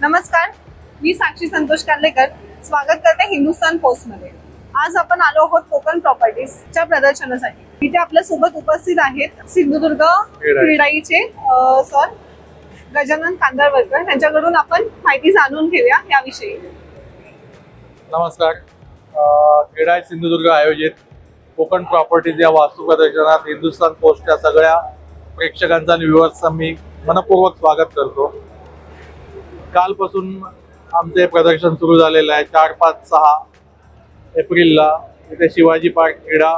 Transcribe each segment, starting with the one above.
नमस्कार, मी साक्षी संतोष कार्लेकर स्वागत करते हिंदुस्थान पोस्ट मध्ये। आज आपण आलो आहोत कोकण प्रॉपर्टीजच्या प्रदर्शनासाठी। इथे आपल्या सोबत उपस्थित आहेत सिंधुदुर्ग क्रीडाईचे सर गजानन कांदळवकर, यांच्याकडून आपण माहिती जाणून घेऊया याविषयी। नमस्कार, क्रीडाई सिंधुदुर्ग आयोजित कोकण प्रॉपर्टीज या वास्तू प्रदर्शनात हिंदुस्थान पोस्टच्या सगळ्या प्रेक्षकांचा आणि व्ह्युअर्सचा मी मनपूर्वक स्वागत करतो। कालपासून आमचे प्रदर्शन सुरू झालेलं आहे। 4, 5, 6 एप्रिलला इथे शिवाजी पार्क क्रीडा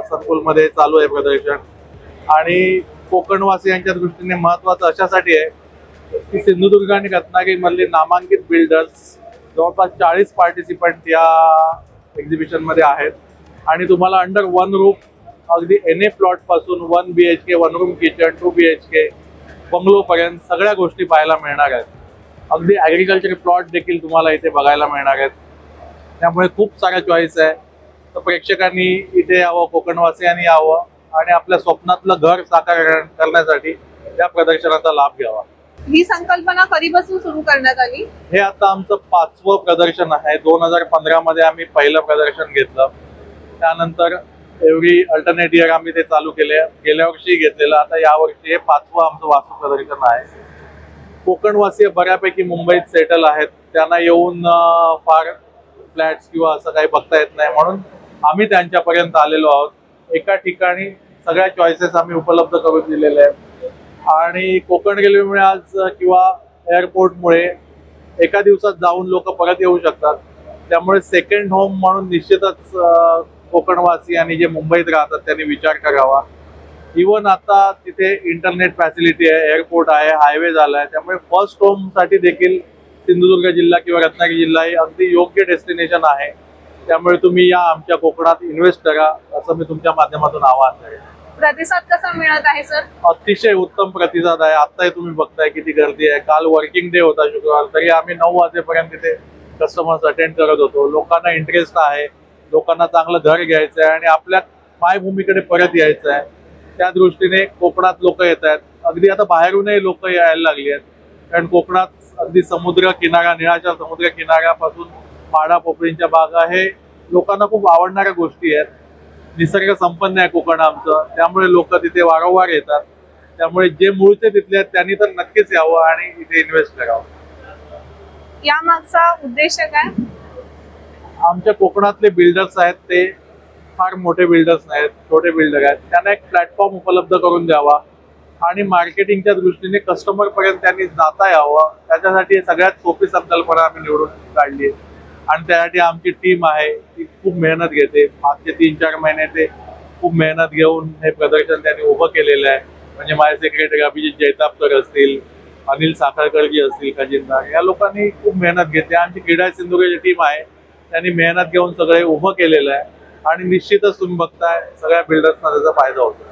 संकुलमध्ये चालू आहे प्रदर्शन। आणि कोकणवासियांच्या दृष्टीने महत्त्वाचं अशासाठी आहे की सिंधुदुर्ग आणि रत्नागिरीमधले नामांकित बिल्डर्स जवळपास 40 पार्टिसिपंट या एक्झिबिशन मध्ये आहेत। आणि तुम्हाला अंडर वन रूफ अगदी NA प्लॉट पासून 1 BHK 1 room kitchen 2 BHK bungalow पर्यंत सगळ्या गोष्टी पाहायला मिळणार आहेत। अगदी ॲग्रिकल्चर प्लॉट देखील तुम्हाला इथे बघायला मिळणार आहेत। त्यामुळे खूप सारा चॉईस आहे। तर प्रेक्षकांनी इथे यावं, कोकणवासियांनी यावं आणि आपल्या स्वप्नातलं घर साकार करण्यासाठी या प्रदर्शनाचा लाभ घ्यावा। ही संकल्पना कधीपासून सुरू करण्यात आली? हे आता आमचं 5वं प्रदर्शन आहे। 2015 मध्ये आम्ही पहिलं प्रदर्शन घेतलं, त्यानंतर एव्हरी अल्टरनेट इयर आम्ही ते चालू केले। गेल्या वर्षी घेतलेलं, आता यावर्षी हे 5वं आमचं वास्तू प्रदर्शन आहे। कोकणवासी बऱ्यापैकी मुंबईत सेटल आहेत, त्यांना येऊन फार फ्लॅट्स किंवा असं काही बघता येत नाही, म्हणून आम्ही त्यांच्यापर्यंत आलेलो आहोत। एका ठिकाणी सगळ्या चॉईसेस आम्ही उपलब्ध करून दिलेले आहेत। आणि कोकण रेल्वेमुळे आज किंवा एअरपोर्टमुळे एका दिवसात जाऊन लोक परत येऊ शकतात, त्यामुळे सेकंड होम म्हणून निश्चितच कोकणवासी आणि जे मुंबईत राहतात त्यांनी विचार करावा। इवन आता तिथे इंटरनेट फॅसिलिटी आहे, एअरपोर्ट आहे, हायवे झाला आहे, त्यामुळे फर्स्ट होम साठी देखील सिंधुदुर्ग जिल्हा किंवा रत्नागिरी जिल्हा हे अगदी योग्य डेस्टिनेशन आहे। त्यामुळे तुम्ही या आमच्या कोकणात इन्व्हेस्ट करा असं मी तुमच्या माध्यमातून आवाहन करेन। प्रतिसाद कसा मिळत आहे सर? अतिशय उत्तम प्रतिसाद आहे। आताही तुम्ही बघताय किती गर्दी आहे। काल वर्किंग डे होता शुक्रवार, तरी आम्ही 9 वाजेपर्यंत तिथे कस्टमर्स अटेंड करत होतो। लोकांना इंटरेस्ट आहे, लोकांना चांगलं घर घ्यायचं आहे आणि आपल्या मायभूमीकडे परत यायचं आहे। त्या दृष्टीने कोकणात लोक येत आहेत। अगदी आता बाहेरूनही लोक यायला लागली आहेत, कारण कोकणात अगदी समुद्र किनारा, निळाच्या समुद्र किनाऱ्यापासून पाडा पोपळींच्या बागा हे लोकांना खूप आवडणाऱ्या गोष्टी आहेत। निसर्ग संपन्न आहे कोकण आमचं, त्यामुळे लोक तिथे वारंवार येतात। त्यामुळे जे मूळचे तिथले आहेत त्यांनी तर नक्कीच यावं आणि इथे इन्व्हेस्ट करावं। यामागचा उद्देश काय? आमच्या कोकणातले बिल्डर्स आहेत ते फार मोठे बिल्डर्स नाहीत, छोटे बिल्डर आहेत, त्यांना एक प्लॅटफॉर्म उपलब्ध करून द्यावा आणि मार्केटिंगच्या दृष्टीने कस्टमर पर्यंत त्यांनी जाता यावं, त्याच्यासाठी सगळ्यात सोपी संकल्पना आम्ही निवडून काढली आहे। आणि त्यासाठी आमची टीम आहे ती खूप मेहनत घेते। मागचे 3-4 महिने ते खूप मेहनत घेऊन हे प्रदर्शन त्यांनी उभं केलेलं आहे। म्हणजे माझे सेक्रेटरी अभिजित जैतापकर असतील, अनिल साखळकरजी असतील, खजिनदार, या लोकांनी खूप मेहनत घेतली। आमची क्रीडा सिंधुदुर्गची टीम आहे, त्यांनी मेहनत घेऊन सगळे उभं केलेलं आहे। आणि निश्चितच तुम्ही बघताय सगळ्या बिल्डर्सना त्याचा फायदा होतो।